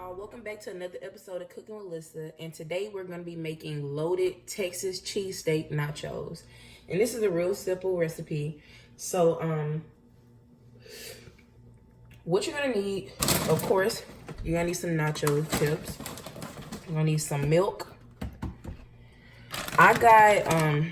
y'all, welcome back to another episode of Cooking with Lissa, and today we're going to be making loaded Texas cheesesteak nachos. And this is a real simple recipe. So what you're going to need, of course, you're going to need some nacho chips. You're going to need some milk. I got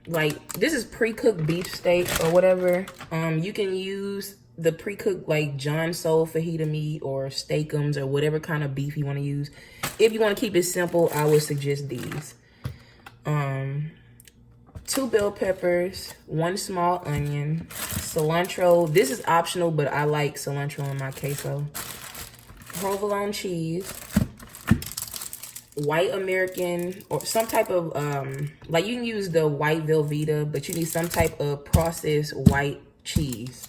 like, this is pre-cooked beef steak or whatever. You can use the pre-cooked like John Soul fajita meat or steakums or whatever kind of beef you want to use. If you want to keep it simple, I would suggest these. 2 bell peppers, 1 small onion, cilantro. This is optional, but I like cilantro in my queso. Provolone cheese, white American or some type of like, you can use the white Velveeta, but you need some type of processed white cheese,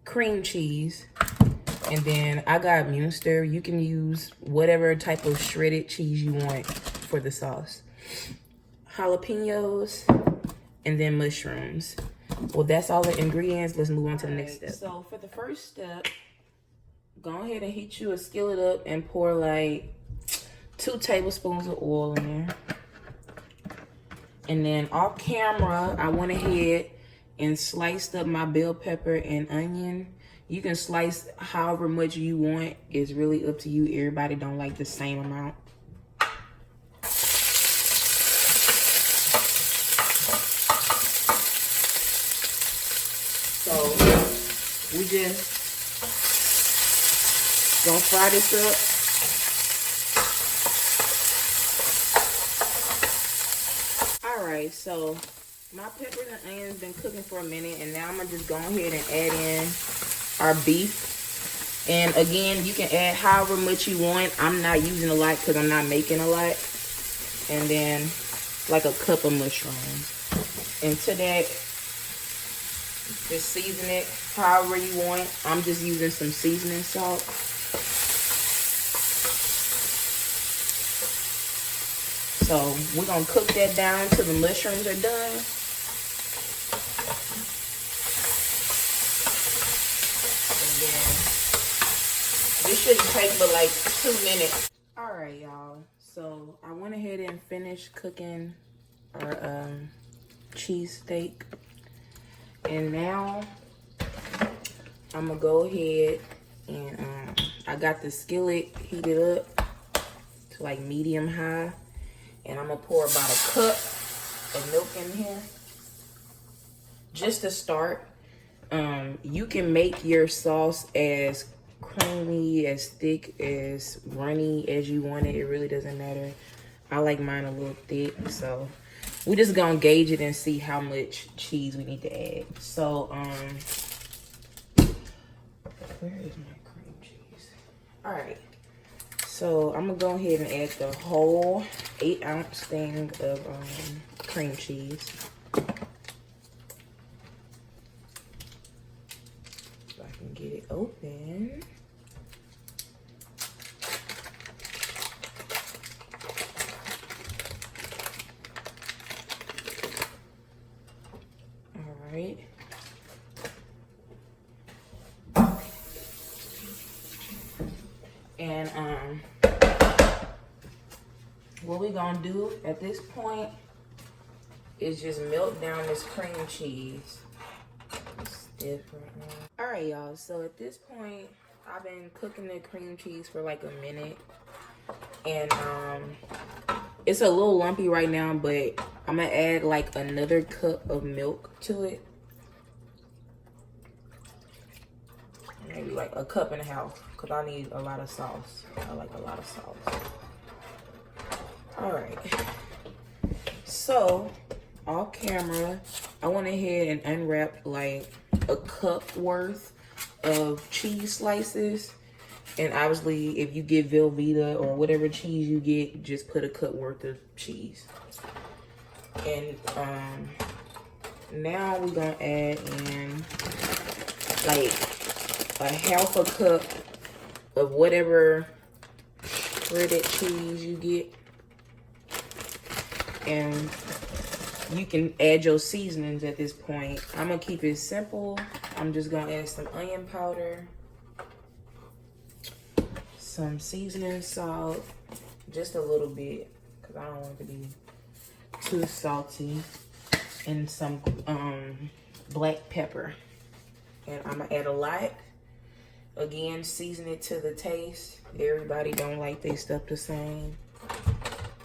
cream cheese, and then I got Munster. You can use whatever type of shredded cheese you want for the sauce. Jalapenos, and then mushrooms. Well, that's all the ingredients. Let's move on to the next step. So for the first step, go ahead and heat you a skillet up and pour like 2 tablespoons of oil in there. And then off camera, I went ahead and sliced up my bell pepper and onion. You can slice however much you want. It's really up to you. Everybody don't like the same amount. So we just gonna fry this up. All right, so my peppers and onions been cooking for a minute, and now I'm gonna just go ahead and add in our beef. And again, you can add however much you want. I'm not using a lot because I'm not making a lot. And then like a cup of mushrooms. And to that, just season it however you want. I'm just using some seasoning salt. So we're gonna cook that down till the mushrooms are done. And then this shouldn't take but like 2 minutes. All right, y'all. So I went ahead and finished cooking our cheesesteak. And now I'm gonna go ahead and I got the skillet heated up to like medium high. And I'm gonna pour about a cup of milk in here. Just to start, you can make your sauce as creamy, as thick, as runny as you want it. It really doesn't matter. I like mine a little thick, so we're just gonna gauge it and see how much cheese we need to add. So, where is my cream cheese? All right. So I'm gonna go ahead and add the whole 8-ounce thing of cream cheese. So I can get it open. All right. And what we're gonna do at this point is just melt down this cream cheese. It's stiff right now. All right, y'all. So at this point, I've been cooking the cream cheese for like a minute, and it's a little lumpy right now, but I'm gonna add like another cup of milk to it. Maybe like a cup and a half, because I need a lot of sauce. I like a lot of sauce. All right. So, off camera, I went ahead and unwrapped like a cup worth of cheese slices. And obviously, if you get Velveeta or whatever cheese you get, just put a cup worth of cheese. And now we're gonna add in like a half a cup of whatever shredded cheese you get. And you can add your seasonings at this point. I'm gonna keep it simple. I'm just gonna add some onion powder, some seasoning salt, just a little bit, because I don't want it to be too salty, and some black pepper. And I'm gonna add a lot. Again, season it to the taste. Everybody don't like their stuff the same.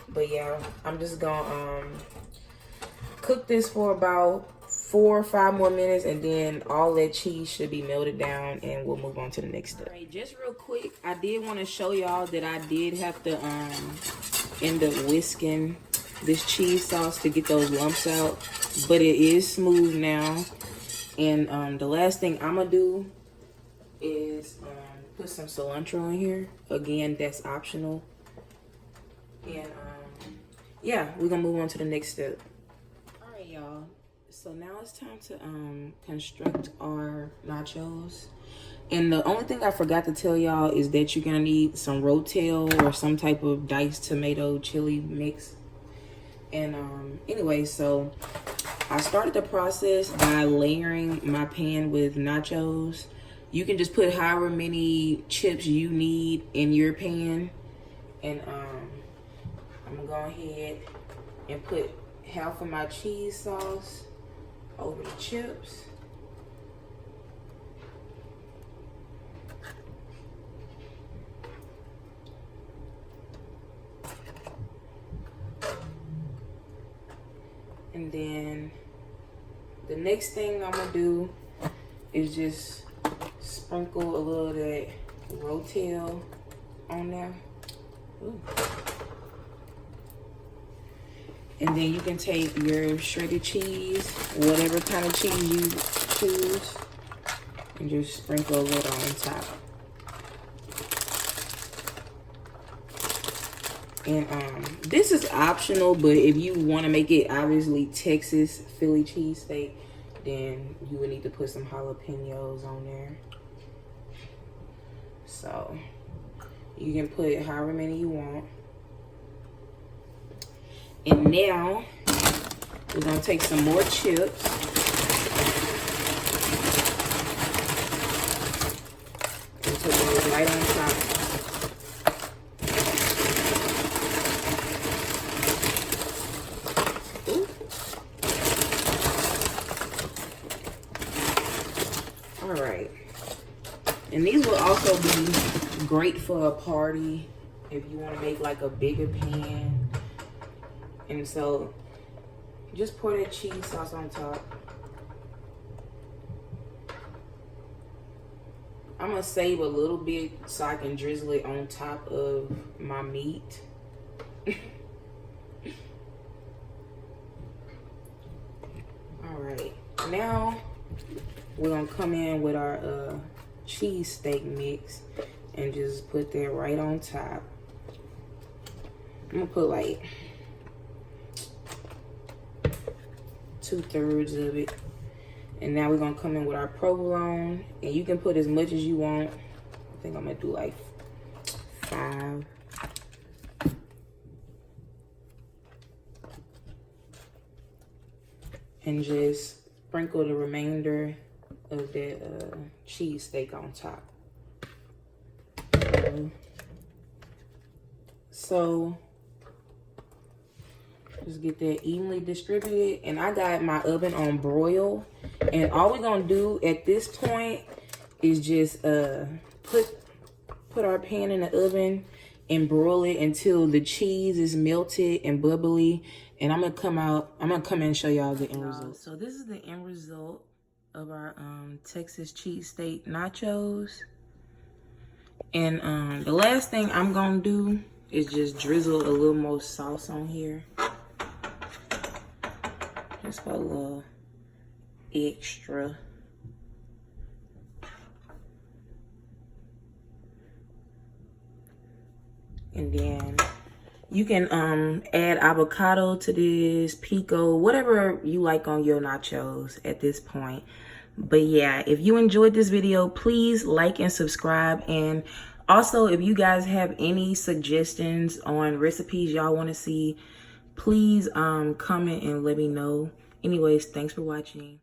But yeah, I'm just gonna cook this for about 4 or 5 more minutes, and then all that cheese should be melted down, and we'll move on to the next step. All right, just real quick, I did want to show y'all that I did have to end up whisking this cheese sauce to get those lumps out, but it is smooth now. And the last thing I'm gonna do is put some cilantro in here. Again, that's optional. And yeah, we're gonna move on to the next step. All right, y'all. So now it's time to construct our nachos. And the only thing I forgot to tell y'all is that you're gonna need some rotel or some type of diced tomato chili mix. And anyway, so I started the process by layering my pan with nachos. You can just put however many chips you need in your pan. And I'm gonna go ahead and put half of my cheese sauce over the chips. And then the next thing I'm gonna do is just sprinkle a little of that rotel on there. Ooh. And then you can take your shredded cheese, whatever kind of cheese you choose, and just sprinkle a little on top. And this is optional, but if you want to make it obviously Texas Philly cheesesteak, then you would need to put some jalapenos on there. So you can put however many you want. And now we're gonna take some more chips. And put those right on top. Ooh. All right. And these will also be great for a party if you want to make like a bigger pan. And so just pour that cheese sauce on top. I'm gonna save a little bit so I can drizzle it on top of my meat. All right, now we're gonna come in with our cheesesteak mix and just put that right on top. I'm gonna put like 2/3 of it. And now we're gonna come in with our provolone, and you can put as much as you want. I think I'm gonna do like 5. And just sprinkle the remainder of that cheesesteak on top. So just get that evenly distributed. And I got my oven on broil. And all we're gonna do at this point is just put our pan in the oven and broil it until the cheese is melted and bubbly. And I'm gonna come in and show y'all the end result. So this is the end result of our Texas cheesesteak nachos. And the last thing I'm gonna do is just drizzle a little more sauce on here. Just for a little extra. And then you can add avocado to this, pico, whatever you like on your nachos at this point. But yeah, if you enjoyed this video, please like and subscribe. And also, if you guys have any suggestions on recipes y'all want to see, please comment and let me know. Anyways, thanks for watching.